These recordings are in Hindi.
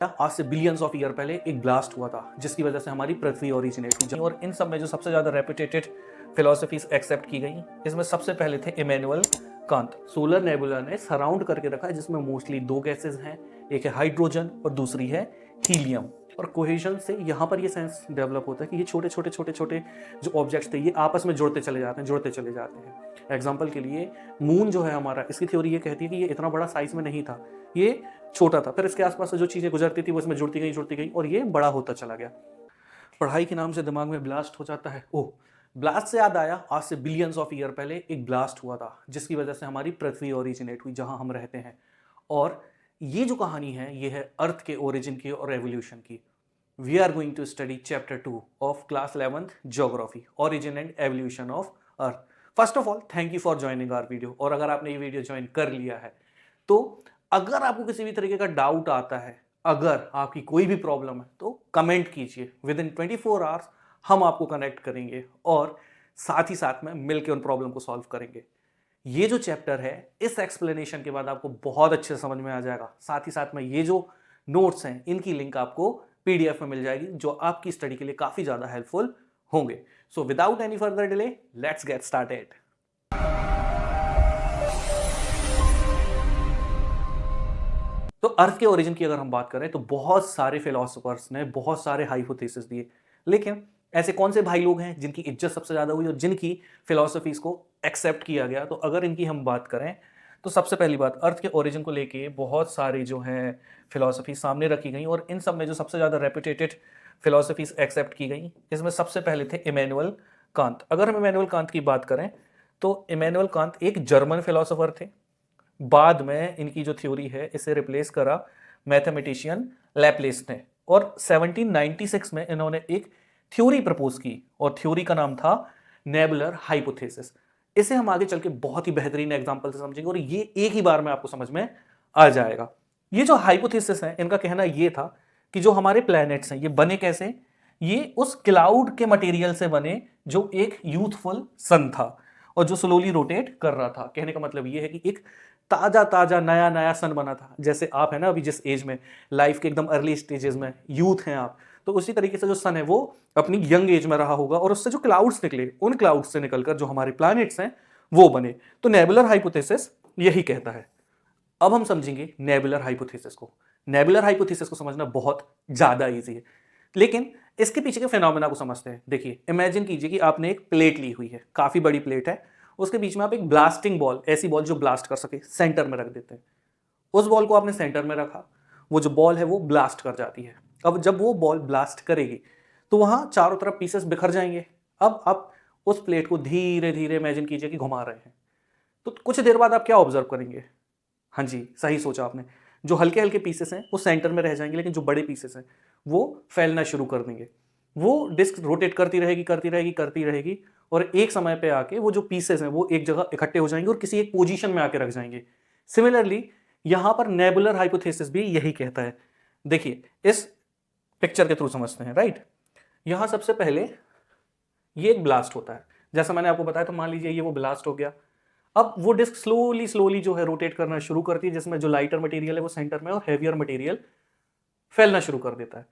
आज से बिलियंस ऑफ ईयर पहले एक ब्लास्ट हुआ था जिसकी वजह से हमारी पृथ्वी ओरिजिनेट हुई। और इन सब में जो सबसे ज़्यादा रेपुटेटेड फिलोसफीज एक्सेप्ट की गई, इसमें सबसे पहले थे इमैनुअल कांत। सोलर नेबुला ने सराउंड करके रखा है जिसमें मोस्टली दो गैसेज हैं, एक है हाइड्रोजन और दूसरी है हीलियम। और कोहेजन से यहाँ पर ये सेंस डेवलप होता है कि ये छोटे छोटे छोटे छोटे जो ऑब्जेक्ट्स थे ये आपस में जुड़ते चले जाते हैं। एग्जाम्पल के लिए मून जो है हमारा, इसकी थ्योरी ये कहती है कि ये इतना बड़ा साइज में नहीं था, ये छोटा था, फिर इसके आसपास से जो चीज़ें गुजरती थी वो इसमें जुड़ती गई और ये बड़ा होता चला गया। पढ़ाई के नाम से दिमाग में ब्लास्ट हो जाता है। ओह, ब्लास्ट से याद आया, आज से बिलियंस ऑफ ईयर पहले एक ब्लास्ट हुआ था जिसकी वजह से हमारी पृथ्वी ओरिजिनेट हुई जहां हम रहते हैं। और ये जो कहानी है ये है अर्थ के ओरिजिन की और एवोल्यूशन की। We are going to study chapter 2 of class 11th geography, origin and evolution of Earth. First of all thank you for joining our video. और अगर आपने ये वीडियो ज्वाइन कर लिया है तो अगर आपको किसी भी तरीके का डाउट आता है, अगर आपकी कोई भी प्रॉब्लम है तो कमेंट कीजिए। विद इन 24 आवर्स हम आपको कनेक्ट करेंगे और साथ ही साथ में मिलकर उन प्रॉब्लम को सॉल्व करेंगे। ये जो चैप्टर है इस एक्सप्लेनेशन के बाद आपको बहुत अच्छे से समझ में आ जाएगा। साथ ही साथ में ये जो नोट्स हैं इनकी लिंक आपको पीडीएफ में मिल जाएगी जो आपकी स्टडी के लिए काफी ज्यादा हेल्पफुल होंगे। So without any further delay let's get started. तो अर्थ के ओरिजिन की अगर हम बात करें तो बहुत सारे फिलोसोफर्स ने बहुत सारे हाइपोथेसिस दिए, लेकिन ऐसे कौन से भाई लोग हैं जिनकी इज्जत सबसे ज़्यादा हुई और जिनकी फिलोसफीज को एक्सेप्ट किया गया? तो अगर इनकी हम बात करें तो सबसे पहली बात, अर्थ के ओरिजिन को लेके बहुत सारी जो है फिलोसफी सामने रखी गई और इन सब में जो सबसे ज़्यादा रेपुटेटेड फिलोसफीज एक्सेप्ट की गई, इसमें सबसे पहले थे इमैनुअल कांत। अगर हम इमैनुअल कांत की बात करें तो इमैनुअल कांत एक जर्मन फिलोसोफर थे। बाद में इनकी जो थ्योरी है इसे रिप्लेस करा मैथमेटिशियन लैपलेस ने, और 1796 में इन्होंने एक थ्योरी प्रपोज की और थ्योरी का नाम था नेबुलर हाइपोथेसिस। इसे हम आगे चल के बहुत ही बेहतरीन एग्जांपल से समझेंगे और ये एक ही बार में आपको समझ में आ जाएगा। ये जो हाइपोथेसिस है इनका कहना ये था कि जो हमारे प्लैनेट्स हैं ये बने कैसे, ये उस क्लाउड के मटेरियल से बने जो एक यूथफुल सन था और जो स्लोली रोटेट कर रहा था। कहने का मतलब ये है कि एक ताजा ताजा नया नया सन बना था। जैसे आप है ना अभी जिस एज में, लाइफ के एकदम अर्ली स्टेजेस में यूथ हैं आप, तो उसी तरीके से जो सन है वो अपनी यंग एज में रहा होगा और उससे जो क्लाउड्स निकले, उन क्लाउड्स से निकलकर जो हमारे प्लैनेट्स हैं वो बने। तो नेबुलर हाइपोथेसिस यही कहता है। अब हम समझेंगे नेबुलर हाइपोथेसिस को। नेबुलर हाइपोथेसिस को समझना बहुत ज्यादा इजी है, लेकिन इसके पीछे के फिनोमेना को समझते हैं। देखिए, इमेजिन कीजिए कि आपने एक प्लेट ली हुई है, काफी बड़ी प्लेट है, उसके बीच में आप एक ब्लास्टिंग बॉल, ऐसी बॉल जो ब्लास्ट कर सके, सेंटर में रख देते हैं। उस बॉल को आपने सेंटर में रखा, वो जो बॉल है वो ब्लास्ट कर जाती है। अब जब वो बॉल ब्लास्ट करेगी तो वहां चारों तरफ पीसेस बिखर जाएंगे। अब आप उस प्लेट को धीरे धीरे इमेजिन कीजिए कि घुमा रहे हैं, तो कुछ देर बाद आप क्या ऑब्जर्व करेंगे? हाँ जी, सही सोचा आपने, जो हल्के हल्के पीसेस हैं वो सेंटर में रह जाएंगे, लेकिन जो बड़े पीसेस हैं वो फैलना शुरू कर देंगे। वो डिस्क रोटेट करती रहेगी और एक समय पे आके वो जो पीसेस हैं वो एक जगह इकट्ठे हो जाएंगे और किसी एक पोजीशन में आके रख जाएंगे। सिमिलरली यहां पर नेबुलर हाइपोथेसिस भी यही कहता है। देखिए, इस पिक्चर के थ्रू समझते हैं, राइट? यहां सबसे पहले ये एक ब्लास्ट होता है, जैसा मैंने आपको बताया। तो मान लीजिए ये वो ब्लास्ट हो गया। अब वो डिस्क स्लोली जो है रोटेट करना शुरू करती है, जिसमें जो लाइटर मटेरियल है वो सेंटर में और हैवियर मटेरियल फैलना शुरू कर देता है।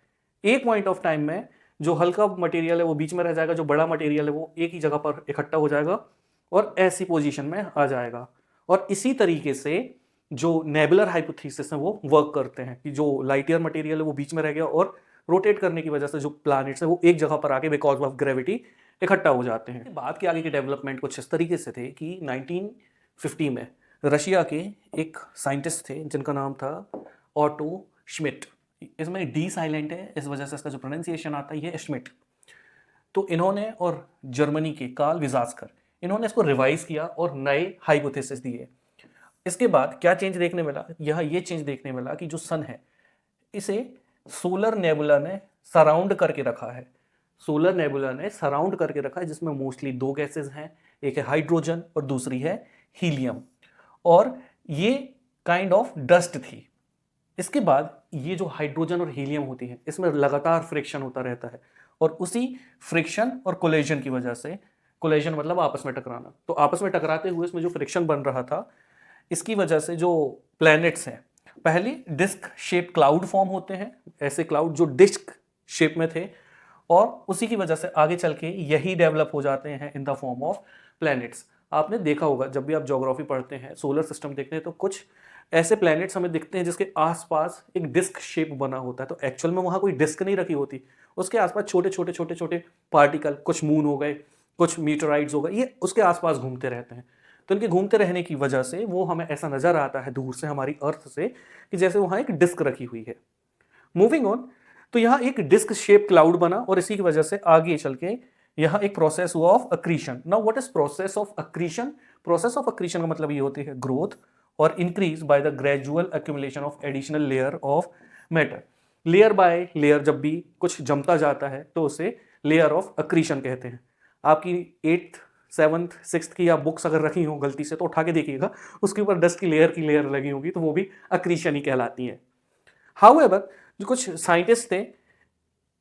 एक पॉइंट ऑफ टाइम में जो हल्का मटेरियल है वो बीच में रह जाएगा, जो बड़ा मटेरियल है वो एक ही जगह पर इकट्ठा हो जाएगा और ऐसी पोजीशन में आ जाएगा। और इसी तरीके से जो नेबुलर हाइपोथेसिस है वो वर्क करते हैं कि जो लाइटियर मटेरियल है वो बीच में रह गया और रोटेट करने की वजह से जो प्लैनेट्स है वो एक जगह पर आके बिकॉज ऑफ ग्रेविटी इकट्ठा हो जाते हैं। बात के आगे के डेवलपमेंट कुछ इस तरीके से थे कि 1950 में रशिया के एक साइंटिस्ट थे जिनका नाम था ऑटो श्मिट। इसमें डी साइलेंट है, इस वजह से इसका जो प्रोनाउंसिएशन आता है ये श्मिट। तो इन्होंने और जर्मनी के कार्ल विजास्कर, इन्होंने इसको रिवाइज किया और नए हाइपोथेसिस दिए। इसके बाद क्या चेंज देखने मिला? ये चेंज देखने मिला कि जो सन है इसे सोलर नेबुला ने सराउंड करके रखा है। सोलर नेबुला ने सराउंड करके रखा है जिसमें मोस्टली दो गैसेज हैं, एक है हाइड्रोजन और दूसरी है हीलियम, और ये काइंड ऑफ डस्ट थी। इसके बाद ये जो हाइड्रोजन और हीलियम होती है इसमें लगातार फ्रिक्शन होता रहता है और उसी फ्रिक्शन और कोलिजन की वजह से, कोलिजन मतलब आपस में टकराना, तो आपस में टकराते हुए इसमें जो फ्रिक्शन बन रहा था इसकी वजह से जो प्लैनेट्स हैं पहले डिस्क शेप क्लाउड फॉर्म होते हैं, ऐसे क्लाउड जो डिस्क शेप में थे, और उसी की वजह से आगे चल के यही डेवलप हो जाते हैं in the form of planets. आपने देखा होगा जब भी आप ज्योग्राफी पढ़ते हैं, सोलर सिस्टम देखते हैं, तो कुछ ऐसे प्लैनेट्स हमें दिखते हैं जिसके आसपास एक डिस्क शेप बना होता है। तो एक्चुअल में वहाँ कोई डिस्क नहीं रखी होती, उसके आसपास छोटे छोटे छोटे छोटे पार्टिकल, कुछ मून हो गए, कुछ मीटराइड्स हो गए, ये उसके आसपास घूमते रहते हैं। तो इनके घूमते रहने की वजह से वो हमें ऐसा नजर आता है दूर से हमारी अर्थ से कि जैसे वहाँ एक डिस्क रखी हुई है। मूविंग ऑन, तो यहाँ एक डिस्क शेप क्लाउड बना और इसी की वजह से आगे चल के यहाँ एक प्रोसेस हुआ of accretion. Now what is process of accretion? Process of accretion का मतलब ये होती है ग्रोथ और increase by the gradual accumulation of additional layer of matter. Layer by layer जब भी कुछ जमता जाता है तो उसे लेयर ऑफ अक्रीशन कहते हैं। आपकी 8th 7th 6th की आप बुक्स अगर रखी हो गलती से तो उठा के देखिएगा, उसके ऊपर डस्ट की लेयर लगी होगी, तो वो भी अक्रीशन ही कहलाती है। हाउएवर, जो कुछ साइंटिस्ट थे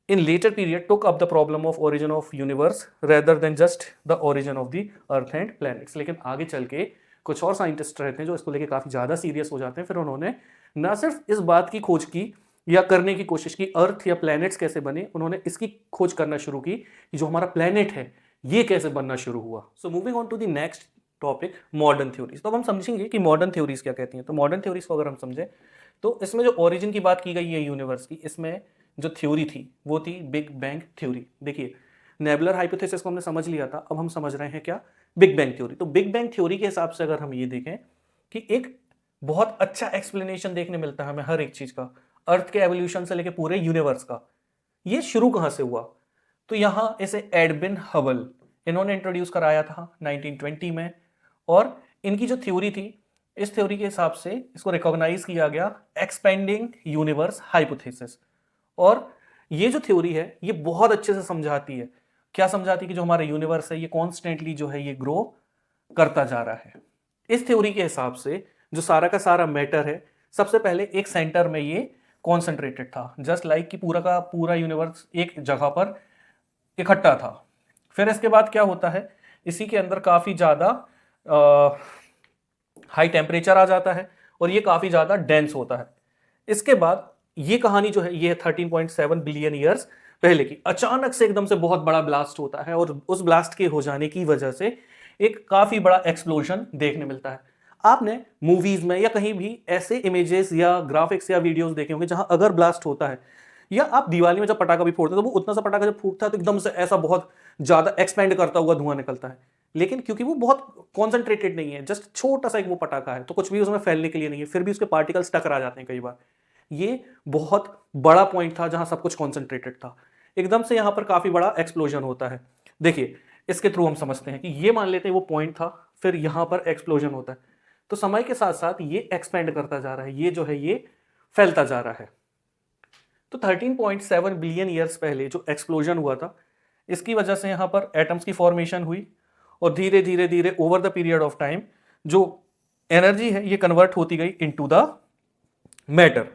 in later period took up the problem of origin of universe rather than just the origin of the earth and planets। लेकिन आगे चल के कुछ और साइंटिस्ट रहते हैं जो इसको लेके काफ़ी ज़्यादा सीरियस हो जाते हैं। फिर उन्होंने ना सिर्फ इस बात की खोज की या करने की कोशिश की अर्थ या प्लैनेट्स कैसे बने, उन्होंने इसकी खोज करना शुरू की कि जो हमारा प्लैनेट है ये कैसे बनना शुरू हुआ। So moving on to the next topic, modern theories. तो अब हम समझेंगे कि मॉडर्न थ्योरीज क्या कहती हैं। तो मॉडर्न थ्योरीज को अगर हम समझें तो इसमें जो ओरिजिन की बात की गई है यूनिवर्स की, इसमें जो थ्योरी थी वो थी बिग बैंग थ्योरी। देखिए, नेबुलर हाइपोथेसिस को हमने समझ लिया था, अब हम समझ रहे हैं क्या, बिग बैंग थ्योरी। तो बिग बैंग थ्योरी के हिसाब से अगर हम ये देखें कि एक बहुत अच्छा एक्सप्लेनेशन देखने मिलता है हमें हर एक चीज का, अर्थ के एवोल्यूशन से लेकर पूरे यूनिवर्स का। ये शुरू कहां से हुआ? तो यहां इसे एडविन हबल इन्होंने इंट्रोड्यूस कराया था 1920 में, और इनकी जो थ्योरी थी, इस थ्योरी के हिसाब से इसको रिकॉग्नाइज किया गया एक्सपेंडिंग यूनिवर्स हाइपोथेसिस। और ये जो थ्योरी है ये बहुत अच्छे से समझाती है, क्या समझाती है कि जो हमारा यूनिवर्स है ये कॉन्स्टेंटली जो है ये ग्रो करता जा रहा है। इस थ्योरी के हिसाब से जो सारा का सारा मैटर है, सबसे पहले एक सेंटर में ये कॉन्सेंट्रेटेड था, जस्ट लाइक कि पूरा का पूरा यूनिवर्स एक जगह पर इकट्ठा था। फिर इसके बाद क्या होता है, इसी के अंदर काफी ज्यादा हाई टेम्परेचर आ जाता है और ये काफी ज्यादा डेंस होता है। इसके बाद ये कहानी जो है ये 13.7 बिलियन ईयर्स पहले की, अचानक से एकदम से बहुत बड़ा ब्लास्ट होता है और उस ब्लास्ट के हो जाने की वजह से एक काफी बड़ा एक्सप्लोजन देखने मिलता है। आपने मूवीज में या कहीं भी ऐसे इमेजेस या ग्राफिक्स या वीडियोस देखे होंगे जहां अगर ब्लास्ट होता है, या आप दिवाली में जब पटाखा भी फोड़ते हैं तो वो उतना सा पटाखा जब फूटता है तो एकदम से ऐसा बहुत ज्यादा एक्सपेंड करता हुआ धुआं निकलता है। लेकिन क्योंकि वो बहुत कॉन्सेंट्रेटेड नहीं है, जस्ट छोटा सा एक वो पटाखा है, तो कुछ भी उसमें फैलने के लिए नहीं है, फिर भी उसके पार्टिकल्स टकरा जाते हैं कई बार। ये बहुत बड़ा पॉइंट था जहां सब कुछ कॉन्सेंट्रेटेड था, एकदम से यहां पर काफी बड़ा एक्सप्लोजन होता है। देखिए, इसके थ्रू हम समझते हैं कि ये मान लेते हैं वो पॉइंट था, फिर यहां पर एक्सप्लोजन होता है, तो समय के साथ साथ ये एक्सपेंड करता जा रहा है, ये जो है ये फैलता जा रहा है। तो 13.7 बिलियन ईयर्स पहले जो एक्सप्लोजन हुआ था, इसकी वजह से यहां पर एटम्स की फॉर्मेशन हुई और धीरे धीरे धीरे over the period of time जो एनर्जी है ये कन्वर्ट होती गई into the matter.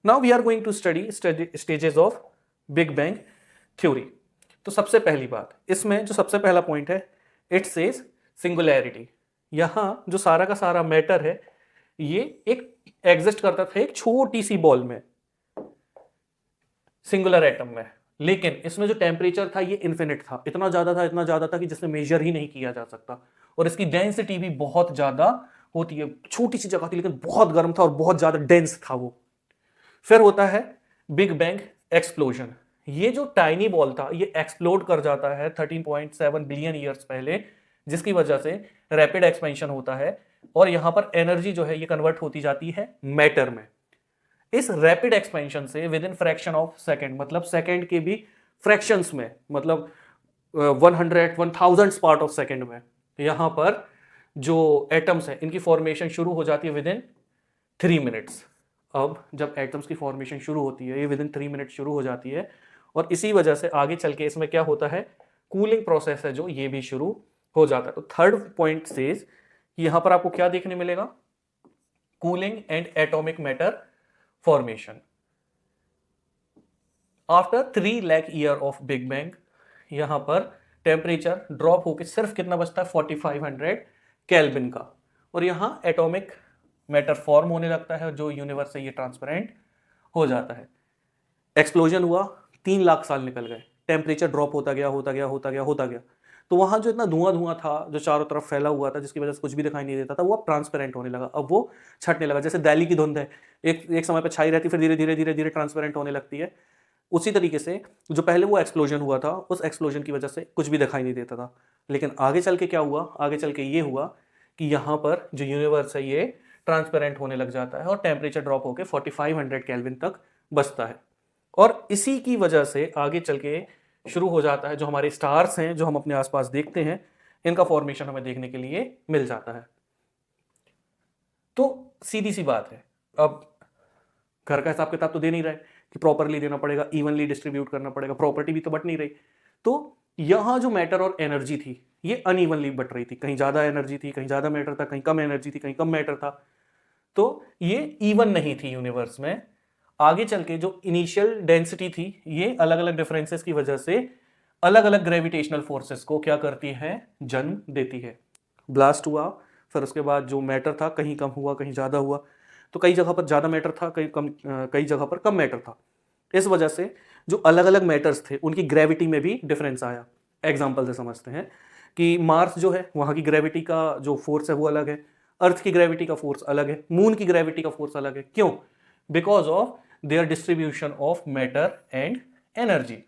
Now we are going to study stages of Big bang theory. तो सबसे पहली बात, इसमें जो सबसे पहला पॉइंट है, इट सेज सिंगुलैरिटी। यहां जो सारा का सारा मैटर है ये एक एग्जिस्ट करता था एक छोटी सी बॉल में, सिंगुलर एटम में, लेकिन इसमें जो टेम्परेचर था ये इन्फिनिट था, इतना ज्यादा था कि जिसे मेजर ही नहीं किया जा सकता, और इसकी डेंसिटी भी बहुत ज्यादा होती है। छोटी सी जगह थी लेकिन बहुत गर्म था और बहुत ज्यादा डेंस था वो। फिर होता है बिग बैंग एक्सप्लोजन। ये जो टाइनी बॉल था ये एक्सप्लोड कर जाता है 13.7 बिलियन ईयर्स पहले, जिसकी वजह से रैपिड एक्सपेंशन होता है और यहां पर एनर्जी जो है ये कन्वर्ट होती जाती है मैटर में। इस रैपिड एक्सपेंशन से with in fraction of second, मतलब सेकेंड के भी फ्रैक्शंस में, मतलब 100 पार्ट ऑफ सेकेंड में, यहां पर जो एटम्स है इनकी फॉर्मेशन शुरू हो जाती है विद इन 3 मिनट्स। अब जब एटम्स की फॉर्मेशन शुरू होती है ये विद इन 3 मिनट शुरू हो जाती है, और इसी वजह से आगे चल के इसमें क्या होता है, कूलिंग प्रोसेस है जो ये भी शुरू हो जाता है। तो थर्ड पॉइंट सेज यहां पर आपको क्या देखने मिलेगा, cooling and atomic matter formation. After 3 lakh year of Big bang यहां पर टेम्परेचर ड्रॉप होकर सिर्फ कितना बचता है 4500 केल्विन का, और यहां एटॉमिक मैटर फॉर्म होने लगता है, जो यूनिवर्स है ये ट्रांसपेरेंट हो जाता है। एक्सप्लोजन हुआ, 3 लाख साल निकल गए, टेम्परेचर ड्रॉप होता गया होता गया होता गया होता गया, तो वहां जो इतना धुआं धुआं था जो चारों तरफ फैला हुआ था जिसकी वजह से कुछ भी दिखाई नहीं देता था, वो अब ट्रांसपेरेंट होने लगा, अब वो छटने लगा। जैसे दिल्ली की धुंध है, एक एक समय पर छाई रहती, फिर धीरे धीरे धीरे धीरे ट्रांसपेरेंट होने लगती है। उसी तरीके से जो पहले वो एक्सप्लोजन हुआ था, उस एक्सप्लोजन की वजह से कुछ भी दिखाई नहीं देता था, लेकिन आगे चल के क्या हुआ, आगे चल के ये हुआ कि यहाँ पर जो यूनिवर्स है ये ट्रांसपेरेंट होने लग जाता है और टेम्परेचर ड्रॉप होकर 4500 केल्विन तक बचता है। और इसी की वजह से आगे चल के शुरू हो जाता है जो हमारे स्टार्स हैं, जो हम अपने आसपास देखते हैं, इनका फॉर्मेशन हमें देखने के लिए मिल जाता है। तो सीधी सी बात है, अब घर का हिसाब किताब तो दे नहीं रहे कि प्रॉपरली देना पड़ेगा, इवनली डिस्ट्रीब्यूट करना पड़ेगा, प्रॉपर्टी भी तो बट नहीं रही। तो यहां जो मैटर और एनर्जी थी ये अनइवनली बट रही थी, कहीं ज्यादा एनर्जी थी, कहीं ज्यादा मैटर था, कहीं कम एनर्जी थी, कहीं कम मैटर था। तो ये इवन नहीं थी यूनिवर्स में। आगे चल के जो इनिशियल डेंसिटी थी ये अलग अलग डिफरेंसेस की वजह से अलग अलग ग्रेविटेशनल फोर्सेस को क्या करती है, जन्म देती है। ब्लास्ट हुआ, फिर उसके बाद जो मैटर था कहीं कम हुआ कहीं ज़्यादा हुआ, तो कई जगह पर ज़्यादा मैटर था, कई जगह पर कम मैटर था। इस वजह से जो अलग अलग मैटर्स थे उनकी ग्रेविटी में भी डिफरेंस आया। एग्जाम्पल से समझते हैं कि मार्स जो है वहाँ की ग्रेविटी का जो फोर्स है वो अलग है, अर्थ की ग्रेविटी का फोर्स अलग है, मून की ग्रेविटी का फोर्स अलग है। क्यों? Because of their distribution of matter and energy.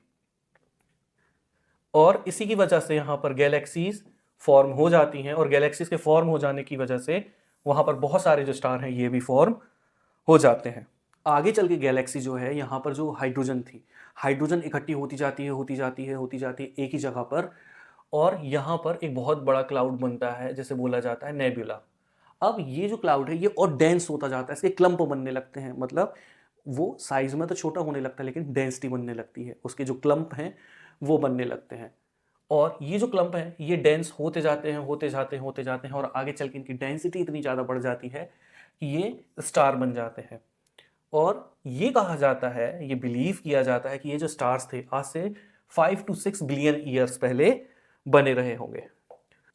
और इसी की वजह से यहां पर गैलेक्सीज फॉर्म हो जाती हैं, और गैलेक्सीज के फॉर्म हो जाने की वजह से वहां पर बहुत सारे जो स्टार हैं ये भी फॉर्म हो जाते हैं। आगे चल के गैलेक्सी जो है, यहाँ पर जो हाइड्रोजन थी, हाइड्रोजन इकट्ठी होती जाती है होती जाती है होती जाती है एक ही जगह पर, और यहाँ पर एक बहुत बड़ा क्लाउड बनता है जिसे बोला जाता है नेबुला। अब ये जो क्लाउड है ये और डेंस होता जाता है, इसके क्लम्प बनने लगते हैं, मतलब वो साइज में तो छोटा होने लगता है लेकिन डेंसिटी बनने लगती है, उसके जो क्लम्प हैं वो बनने लगते हैं। और ये जो क्लम्प है ये डेंस होते जाते हैं होते जाते हैं होते जाते हैं, और आगे चल के इनकी डेंसिटी इतनी ज़्यादा बढ़ जाती है कि ये स्टार बन जाते हैं। और ये कहा जाता है, ये बिलीव किया जाता है कि ये जो स्टार्स थे आज से 5 to 6 बिलियन ईयर्स पहले बने रहे होंगे।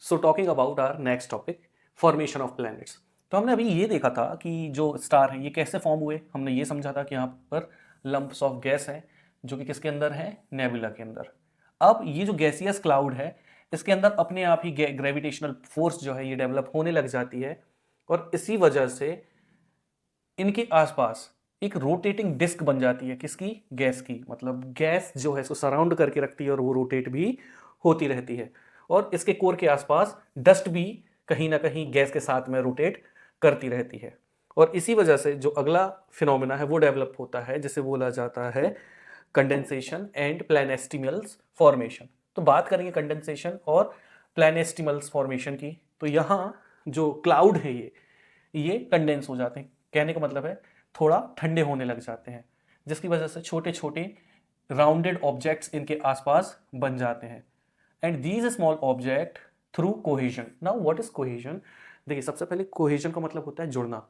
So talking about our next topic, formation of planets. तो हमने अभी ये देखा था कि जो स्टार हैं ये कैसे फॉर्म हुए। हमने ये समझा था कि यहाँ पर लंप्स ऑफ गैस हैं जो कि किसके अंदर है, नेबुला के अंदर। अब ये जो गैसियस क्लाउड है इसके अंदर अपने आप ही ग्रेविटेशनल फोर्स जो है ये डेवलप होने लग जाती है, और इसी वजह से इनके आसपास एक रोटेटिंग डिस्क बन जाती है, किसकी, गैस की। मतलब गैस जो है इसको सराउंड करके रखती है और वो रोटेट भी होती रहती है, और इसके कोर के आसपास डस्ट भी कहीं ना कहीं गैस के साथ में रोटेट करती रहती है। और इसी वजह से जो अगला फिनोमेना है वो डेवलप होता है जिसे बोला जाता है कंडेंसेशन एंड प्लैनेस्टिमल्स फॉर्मेशन। तो बात करेंगे कंडेंसेशन और प्लैनेस्टिमल्स फॉर्मेशन की। तो यहाँ जो क्लाउड है ये कंडेंस हो जाते हैं, कहने का मतलब है थोड़ा ठंडे होने लग जाते हैं, जिसकी वजह से छोटे छोटे राउंडेड ऑब्जेक्ट्स इनके आसपास बन जाते हैं। And these small object through cohesion. Now what is cohesion? देखिए, सबसे पहले कोहेजन का मतलब होता है जुड़ना,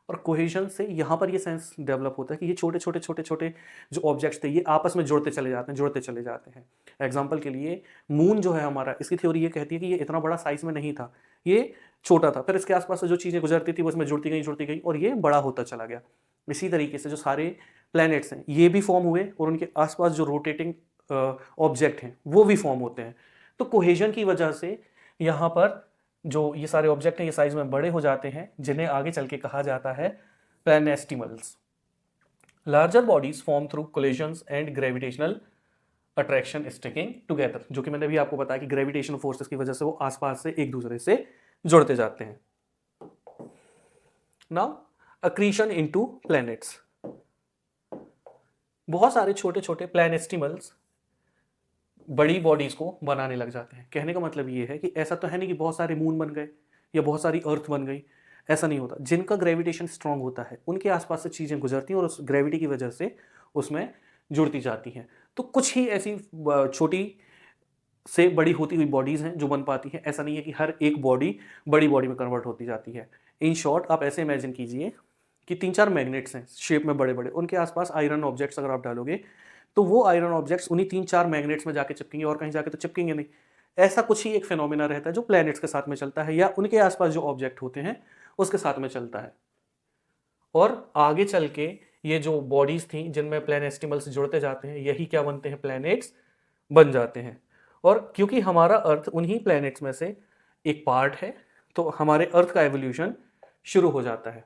और कोहेजन से यहाँ पर ये सेंस डेवलप होता है कि ये छोटे छोटे छोटे छोटे जो ऑब्जेक्ट्स थे ये आपस में जुड़ते चले जाते हैं, जुड़ते चले जाते हैं। एग्जाम्पल के लिए मून जो है हमारा, इसकी थ्योरी ये कहती है कि ये इतना बड़ा साइज में नहीं था, ये छोटा था, फिर इसके आसपास से जो चीज़ें गुजरती थी वो इसमें जुड़ती गई और ये बड़ा होता चला गया। इसी तरीके से जो सारे प्लैनेट्स हैं ये भी फॉर्म हुए, और उनके आसपास जो रोटेटिंग ऑब्जेक्ट हैं वो भी फॉर्म होते हैं। तो कोहेजन की वजह से यहाँ पर जो ये सारे ऑब्जेक्ट हैं ये साइज में बड़े हो जाते हैं, जिन्हें आगे चल के कहा जाता है planetesimals. Larger bodies form through collisions and gravitational attraction sticking together, जो कि मैंने भी आपको बताया कि ग्रेविटेशनल फोर्सेस की वजह से वो आसपास से एक दूसरे से जुड़ते जाते हैं। Now accretion into planets. बहुत सारे छोटे छोटे प्लैनेस्टिमल्स बड़ी बॉडीज को बनाने लग जाते हैं। कहने का मतलब ये है कि ऐसा तो है नहीं कि बहुत सारे मून बन गए या बहुत सारी अर्थ बन गई, ऐसा नहीं होता। जिनका ग्रेविटेशन स्ट्रांग होता है उनके आसपास से चीज़ें गुजरती हैं और उस ग्रेविटी की वजह से उसमें जुड़ती जाती हैं। तो कुछ ही ऐसी छोटी से बड़ी होती हुई बॉडीज़ हैं जो बन पाती हैं। ऐसा नहीं है कि हर एक बॉडी बड़ी बॉडी में कन्वर्ट होती जाती है। इन शॉर्ट आप ऐसे इमेजिन कीजिए कि 3-4 मैग्नेट्स हैं शेप में बड़े बड़े, उनके आसपास आयरन ऑब्जेक्ट्स अगर आप डालोगे तो वो आयरन ऑब्जेक्ट्स उन्हीं 3-4 मैग्नेट्स में जाके चिपकेंगे और कहीं जाके तो चिपकेंगे नहीं। ऐसा कुछ ही एक फिनोमेना रहता है जो प्लैनेट्स के साथ में चलता है या उनके आसपास जो ऑब्जेक्ट होते हैं उसके साथ में चलता है। और आगे चल के ये जो बॉडीज थी जिनमें प्लैनेस्टिमल्स जुड़ते जाते हैं, यही क्या बनते हैं, प्लैनेट्स बन जाते हैं। और क्योंकि हमारा अर्थ उन्हीं प्लैनेट्स में से एक पार्ट है, तो हमारे अर्थ का एवोल्यूशन शुरू हो जाता है।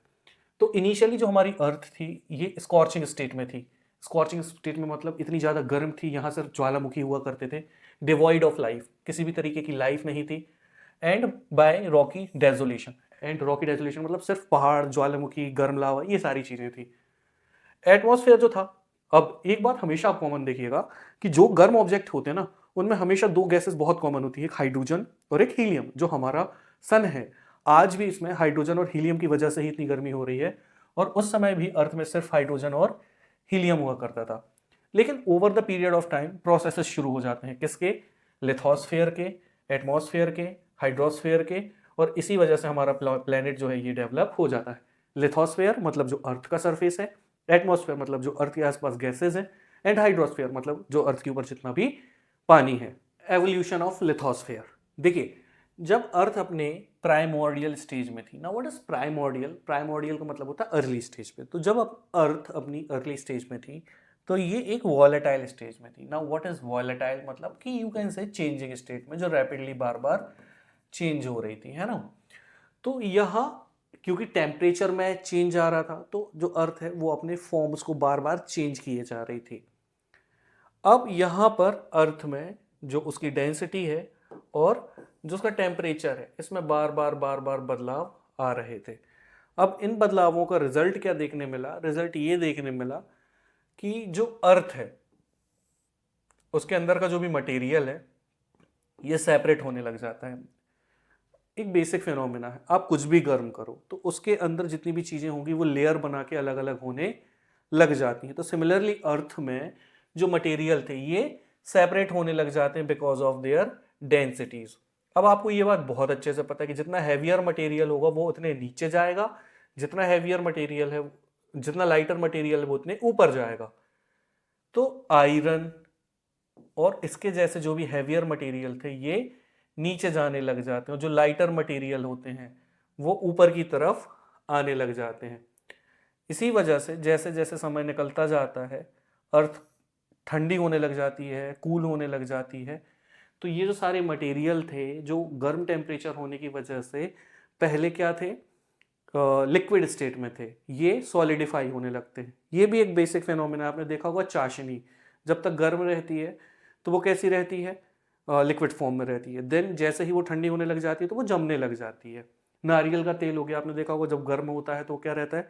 तो इनिशियली जो हमारी अर्थ थी ये स्कॉर्चिंग स्टेट में थी। स्कॉर्चिंग स्टेट में मतलब इतनी ज़्यादा गर्म थी, यहाँ से ज्वालामुखी हुआ करते थे, डिवॉइड ऑफ लाइफ, किसी भी तरीके की लाइफ नहीं थी। And by rocky desolation, and rocky desolation मतलब सिर्फ पहाड़, ज्वालामुखी, गर्म लावा, ये सारी चीज़ें थी। एटमॉस्फेयर जो था, अब एक बात हमेशा आप कॉमन देखिएगा कि जो गर्म ऑब्जेक्ट होते हैं ना, उनमें हमेशा दो गैसेस बहुत कॉमन होती है, एक हाइड्रोजन और एक हीलियम। जो हमारा सन है, आज भी इसमें हाइड्रोजन और हीलियम की वजह से ही इतनी गर्मी हो रही है, और उस समय भी अर्थ में सिर्फ हाइड्रोजन और हीलियम हुआ करता था। लेकिन over the period of time processes शुरू हो जाते हैं, किसके, लिथोस्फेयर के, एटमॉस्फेयर के, हाइड्रोस्फेयर के, और इसी वजह से हमारा प्लेनेट जो है ये डेवलप हो जाता है। लिथोस्फेयर मतलब जो अर्थ का सरफेस है, एटमॉस्फेयर मतलब जो अर्थ के आसपास गैसेज हैं, एंड हाइड्रोस्फेयर मतलब जो अर्थ के ऊपर जितना भी पानी है। एवोल्यूशन ऑफ लिथोस्फेयर, देखिए जब अर्थ अपने प्राइमोर्डियल स्टेज में थी ना, व्हाट इज प्राइमोर्डियल, प्राइमोर्डियल का मतलब होता है अर्ली स्टेज पे। तो जब अर्थ अपनी अर्ली स्टेज में थी तो ये एक वॉलेटाइल स्टेज में थी ना। व्हाट इज वॉलेटाइल, मतलब कि you can say changing state में, जो रैपिडली बार बार चेंज हो रही थी, है ना। तो यहाँ क्योंकि टेम्परेचर में चेंज आ रहा था, तो जो अर्थ है वो अपने फॉर्म्स को बार बार चेंज किए जा रही थी। अब यहाँ पर अर्थ में जो उसकी डेंसिटी है और जो उसका टेम्परेचर है, इसमें बार बार बदलाव आ रहे थे। अब इन बदलावों का रिजल्ट क्या देखने मिला, रिजल्ट ये देखने मिला कि जो अर्थ है उसके अंदर का जो भी मटेरियल है ये सेपरेट होने लग जाता है। एक बेसिक फिनोमेना है, आप कुछ भी गर्म करो तो उसके अंदर जितनी भी चीज़ें होंगी वो लेयर बना के अलग अलग होने लग जाती हैं। तो सिमिलरली अर्थ में जो मटेरियल थे ये सेपरेट होने लग जाते हैं बिकॉज ऑफ देयर डेंसिटीज। अब आपको ये बात बहुत अच्छे से पता है कि जितना हैवियर मटेरियल होगा वो उतने नीचे जाएगा, जितना हैवियर मटेरियल है, जितना लाइटर मटेरियल है वो उतने ऊपर जाएगा। तो आयरन और इसके जैसे जो भी हैवियर मटेरियल थे ये नीचे जाने लग जाते हैं, जो लाइटर मटेरियल होते हैं वो ऊपर की तरफ आने लग जाते हैं। इसी वजह से जैसे जैसे समय निकलता जाता है अर्थ ठंडी होने लग जाती है, कूल होने लग जाती है। तो ये जो सारे मटेरियल थे जो गर्म टेम्परेचर होने की वजह से पहले क्या थे, लिक्विड स्टेट में थे, ये सॉलिडिफाई होने लगते हैं। ये भी एक बेसिक फिनोमेना आपने देखा होगा, चाशनी जब तक गर्म रहती है तो वो कैसी रहती है, लिक्विड फॉर्म में रहती है। देन जैसे ही वो ठंडी होने लग जाती है तो वो जमने लग जाती है। नारियल का तेल हो गया, आपने देखा होगा जब गर्म होता है तो क्या रहता है,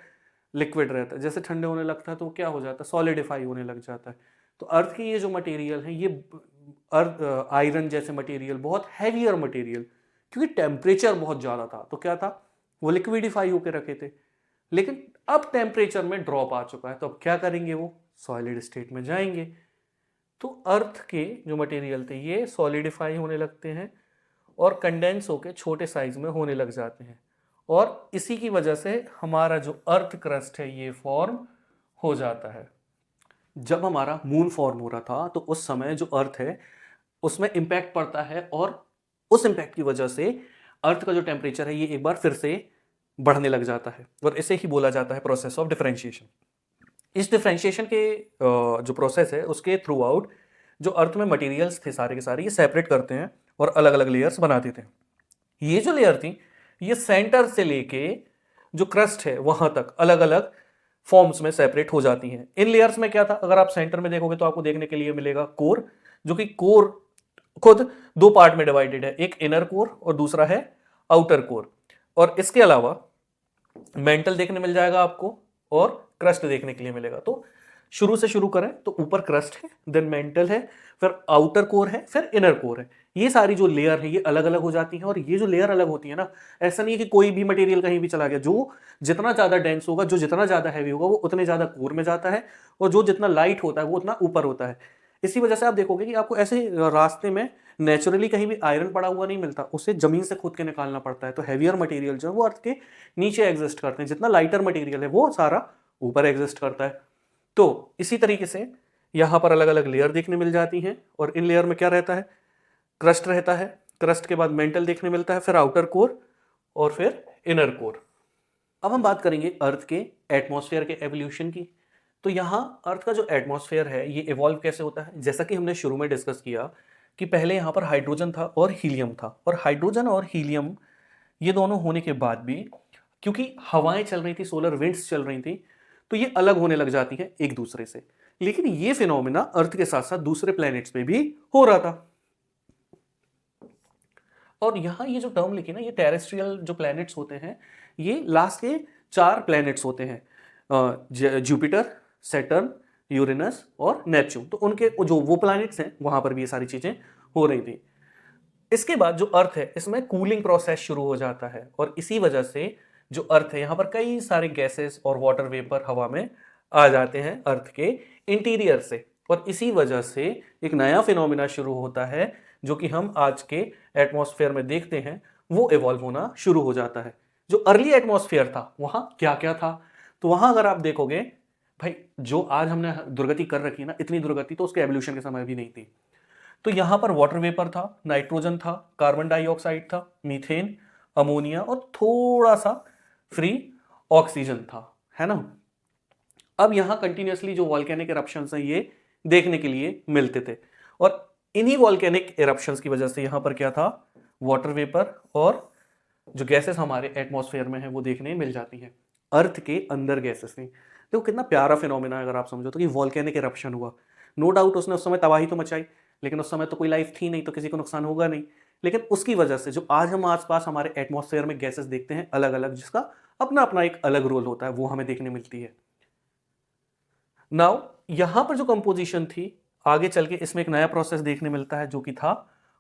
लिक्विड रहता है, जैसे ठंडे होने लगता है तो क्या हो जाता है, सॉलिडिफाई होने लग जाता है। तो अर्थ की ये जो मटेरियल है ये अर्थ आयरन जैसे मटेरियल बहुत हैवियर मटेरियल, क्योंकि टेम्परेचर बहुत ज़्यादा था तो क्या था, वो लिक्विडिफाई होकर रखे थे। लेकिन अब टेम्परेचर में ड्रॉप आ चुका है तो अब क्या करेंगे, वो सॉलिड स्टेट में जाएंगे। तो अर्थ के जो मटेरियल थे ये सॉलिडिफाई होने लगते हैं और कंडेंस होकर छोटे साइज में होने लग जाते हैं, और इसी की वजह से हमारा जो अर्थ क्रस्ट है ये फॉर्म हो जाता है। जब हमारा मून फॉर्म हो रहा था तो उस समय जो अर्थ है उसमें इम्पैक्ट पड़ता है, और उस इम्पैक्ट की वजह से अर्थ का जो टेम्परेचर है ये एक बार फिर से बढ़ने लग जाता है, और इसे ही बोला जाता है प्रोसेस ऑफ डिफरेंशिएशन। इस डिफरेंशिएशन के जो प्रोसेस है उसके थ्रू आउट जो अर्थ में मटेरियल्स थे सारे के सारे ये सेपरेट करते हैं और अलग अलग लेयर्स बना देते हैं। ये जो लेयर थी ये सेंटर से लेके जो क्रस्ट है वहां तक अलग अलग फॉर्म्स में सेपरेट हो जाती हैं। इन लेयर्स में क्या था, अगर आप सेंटर में देखोगे तो आपको देखने के लिए मिलेगा कोर, जो कि कोर खुद दो पार्ट में डिवाइडेड है, एक इनर कोर और दूसरा है आउटर कोर। और इसके अलावा मेंटल देखने मिल जाएगा आपको और क्रस्ट देखने के लिए मिलेगा। तो शुरू से शुरू करें तो ऊपर क्रस्ट है, देन मेंटल है, फिर आउटर कोर है, फिर इनर कोर है। ये सारी जो लेयर है ये अलग अलग हो जाती हैं, और ये जो लेयर अलग होती है ना, ऐसा नहीं है कि कोई भी मटेरियल कहीं भी चला गया, जो जितना ज्यादा डेंस होगा, जो जितना ज्यादा हैवी होगा वो उतने ज्यादा कोर में जाता है, और जो जितना लाइट होता है वो उतना ऊपर होता है। इसी वजह से आप देखोगे कि आपको ऐसे रास्ते में नेचुरली कहीं भी आयरन पड़ा हुआ नहीं मिलता, उसे जमीन से खोद के निकालना पड़ता है। तो हैवियर मटेरियल जो है वो अर्थ के नीचे एग्जिस्ट करते हैं, जितना लाइटर मटेरियल है वो सारा ऊपर एग्जिस्ट करता है। तो इसी तरीके से यहां पर अलग अलग लेयर देखने मिल जाती हैं, और इन लेयर में क्या रहता है, क्रस्ट रहता है, क्रस्ट के बाद मेंटल देखने मिलता है, फिर आउटर कोर और फिर इनर कोर। अब हम बात करेंगे अर्थ के एटमॉस्फेयर के एवोल्यूशन की। तो यहाँ अर्थ का जो एटमॉस्फेयर है ये इवॉल्व कैसे होता है, जैसा कि हमने शुरू में डिस्कस किया कि पहले यहाँ पर हाइड्रोजन था और हीलियम था, और हाइड्रोजन और हीलियम ये दोनों होने के बाद भी क्योंकि हवाएं चल रही थी, सोलर विंड्स चल रही थी, तो ये अलग होने लग जाती है एक दूसरे से। लेकिन ये फिनोमिना अर्थ के साथ साथ दूसरे प्लैनेट्स पे भी हो रहा था। और यहां ये जो टर्म लिखी ना, ये टेरेस्ट्रियल जो प्लैनेट्स होते हैं ये लास्ट के 4 प्लैनेट्स होते हैं, जुपिटर, सैटर्न, यूरेनस और नेपच्यून। तो उनके जो वो प्लैनेट्स हैं वहां पर भी ये सारी चीजें हो रही थी। इसके बाद जो अर्थ है इसमें कूलिंग प्रोसेस शुरू हो जाता है, और इसी वजह से जो अर्थ है यहाँ पर कई सारे गैसेस और वाटर वेपर हवा में आ जाते हैं अर्थ के इंटीरियर से, और इसी वजह से एक नया फिनोमिना शुरू होता है जो कि हम आज के एटमॉस्फेयर में देखते हैं, वो इवॉल्व होना शुरू हो जाता है। जो अर्ली एटमॉस्फेयर था वहां क्या क्या था, तो वहां अगर आप देखोगे भाई, जो आज हमने दुर्गति कर रखी है ना, इतनी दुर्गति तो उसके एवोल्यूशन के समय भी नहीं थी। तो यहां पर वाटर वेपर था, नाइट्रोजन था, कार्बन डाइऑक्साइड था, मीथेन, अमोनिया और थोड़ा सा फ्री ऑक्सीजन था, है ना। अब यहां कंटिन्यूअसली जो वॉल्केनिक इरप्शंस हैं ये देखने के लिए मिलते थे, और इन्हीं वॉल्केनिक इरप्शंस की वजह से यहां पर क्या था, वाटर वेपर और जो गैसेस हमारे एटमॉस्फेयर में है वो देखने मिल जाती हैं। अर्थ के अंदर गैसेस थी। देखो कितना प्यारा फिनोमिना है अगर आप समझो तो, कि वॉल्केनिक इरप्शन हुआ, नो डाउट उसने उस समय तबाही तो मचाई, लेकिन उस समय तो कोई लाइफ थी नहीं, तो किसी को नुकसान होगा नहीं। लेकिन उसकी वजह से जो आज हम आसपास हमारे एटमॉस्फेयर में गैसेस देखते हैं अलग अलग, जिसका अपना अपना एक अलग रोल होता है, वो हमें देखने मिलती है। नाउ यहां पर जो कंपोजिशन थी, आगे चल के इसमें एक नया प्रोसेस देखने मिलता है जो कि था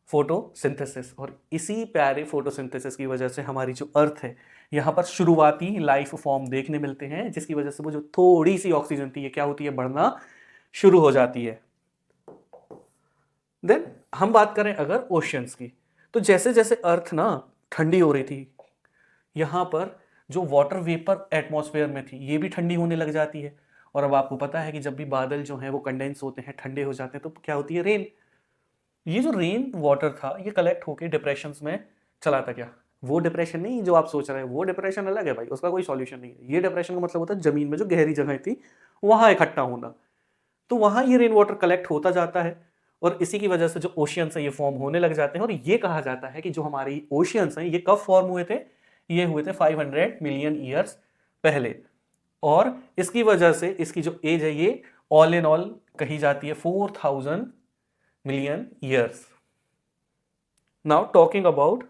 फोटोसिंथेसिस, और इसी प्यारे फोटोसिंथेसिस की वजह से हमारी जो अर्थ है यहाँ पर शुरुआती लाइफ फॉर्म देखने मिलते हैं, जिसकी वजह से वो जो थोड़ी सी ऑक्सीजन थी ये क्या होती है, बढ़ना शुरू हो जाती है। देन हम बात करें अगर ओशियंस की, तो जैसे जैसे अर्थ ना ठंडी हो रही थी, यहाँ पर जो वाटर वेपर एटमॉस्फेयर में थी ये भी ठंडी होने लग जाती है। और अब आपको पता है कि जब भी बादल जो हैं वो कंडेंस होते हैं, ठंडे हो जाते हैं, तो क्या होती है, रेन। ये जो रेन वाटर था ये कलेक्ट होके डिप्रेशंस में चला था। क्या वो डिप्रेशन नहीं जो आप सोच रहे हैं, वो डिप्रेशन अलग है भाई, उसका कोई सॉल्यूशन नहीं है। ये डिप्रेशन का मतलब होता है जमीन में जो गहरी जगह थी वहां इकट्ठा होना, तो वहां ये रेन वाटर कलेक्ट होता जाता है, और इसी की वजह से जो ओशियंस है ये फॉर्म होने लग जाते हैं। और ये कहा जाता है कि जो हमारी ओशियंस हैं ये कब फॉर्म हुए थे, ये हुए थे 500 मिलियन ईयर्स पहले, और इसकी वजह से इसकी जो एज है ये ऑल इन ऑल कही जाती है 4000 million years. Now talking about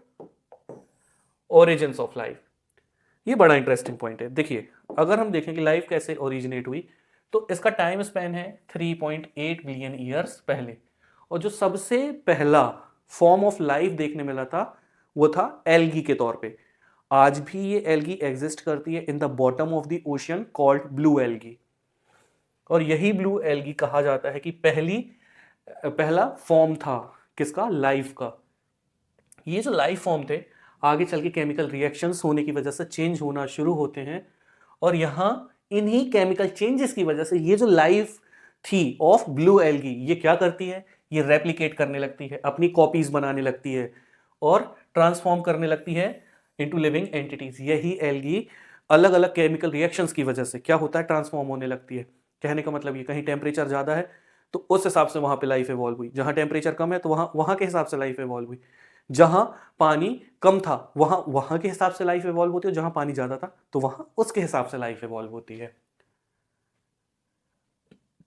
origins of life, ये बड़ा इंटरेस्टिंग पॉइंट है। देखिए अगर हम देखें कि लाइफ कैसे ओरिजिनेट हुई, तो इसका टाइम स्पैन है 3.8 बिलियन ईयर्स पहले, और जो सबसे पहला फॉर्म ऑफ लाइफ देखने मिला था वो था एल्गी के तौर पे। आज भी ये एल्गी एग्जिस्ट करती है in the bottom of the ocean called blue algae, और यही ब्लू एल्गी कहा जाता है कि पहला फॉर्म था किसका, लाइफ का। ये जो लाइफ फॉर्म थे आगे चल के केमिकल रिएक्शंस होने की वजह से चेंज होना शुरू होते हैं, और यहाँ इन्हीं केमिकल चेंजेस की वजह से ये जो लाइफ थी ऑफ ब्लू एल्गी ये क्या करती है, ये रेप्लिकेट करने लगती है, अपनी कॉपीज बनाने लगती है और ट्रांसफॉर्म करने लगती है इनटू लिविंग एंटिटीज। यही एल्गी अलग अलग केमिकल रिएक्शंस की वजह से क्या होता है, ट्रांसफॉर्म होने लगती है। कहने का मतलब ये कहीं टेम्परेचर ज़्यादा है तो उस हिसाब से वहाँ पे लाइफ इवॉल्व हुई, जहाँ टेम्परेचर कम है तो वहाँ वहाँ के हिसाब से लाइफ इवॉल्व हुई, जहाँ पानी कम था वहाँ वहाँ के हिसाब से लाइफ इवॉल्व होती है, जहाँ पानी ज़्यादा था तो वहाँ उसके हिसाब से लाइफ इवॉल्व होती है।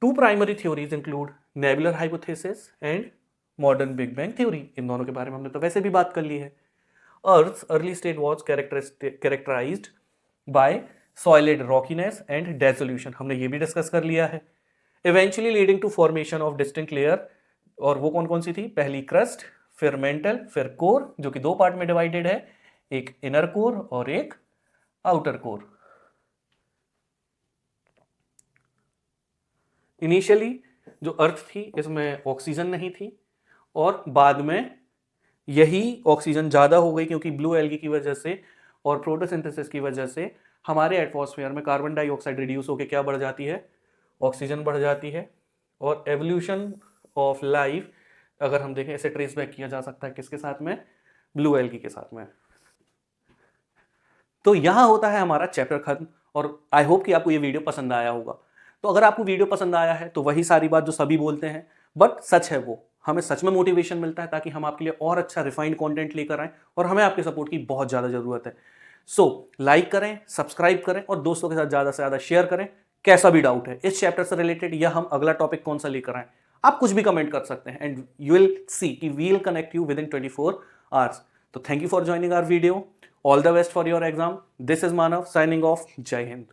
Two primary theories include nebular hypothesis and modern big bang theory. इन दोनों के बारे में हमने तो वैसे भी बात कर ली है। Earth's early state was characterized by solid rockiness and dissolution, हमने ये भी डिस्कस कर लिया है। Eventually leading to formation of distinct layer, और वो कौन कौन सी थी, पहली क्रस्ट, फिर मेंटल, फिर कोर, जो कि 2 पार्ट में डिवाइडेड है, एक इनर कोर और एक आउटर कोर। इनिशियली जो अर्थ थी इसमें ऑक्सीजन नहीं थी, और बाद में यही ऑक्सीजन ज़्यादा हो गई क्योंकि ब्लू एल्गी की वजह से और फोटोसिंथेसिस की वजह से हमारे एटमॉस्फेयर में कार्बन डाइऑक्साइड रिड्यूस होकर क्या बढ़ जाती है, ऑक्सीजन बढ़ जाती है। और एवोल्यूशन ऑफ लाइफ अगर हम देखें इसे ट्रेस बैक किया जा सकता है किसके साथ में, ब्लू एल्गी के साथ में। तो यहाँ होता है हमारा चैप्टर खत्म। और आई होप कि आपको ये वीडियो पसंद आया होगा। तो अगर आपको वीडियो पसंद आया है तो वही सारी बात जो सभी बोलते हैं, बट सच है वो, हमें सच में मोटिवेशन मिलता है ताकि हम आपके लिए और अच्छा रिफाइंड कंटेंट लेकर आएं, और हमें आपके सपोर्ट की बहुत ज़्यादा ज़रूरत है। सो लाइक करें, सब्सक्राइब करें और दोस्तों के साथ ज़्यादा से ज़्यादा शेयर करें। कैसा भी डाउट है इस चैप्टर से रिलेटेड या हम अगला टॉपिक कौन सा लेकर आए, आप कुछ भी कमेंट कर सकते हैं एंड यू विल सी कि we will connect you with in 24 hours. तो thank you for joining our video. All the best for your exam. This is Manav signing off. जय हिंद।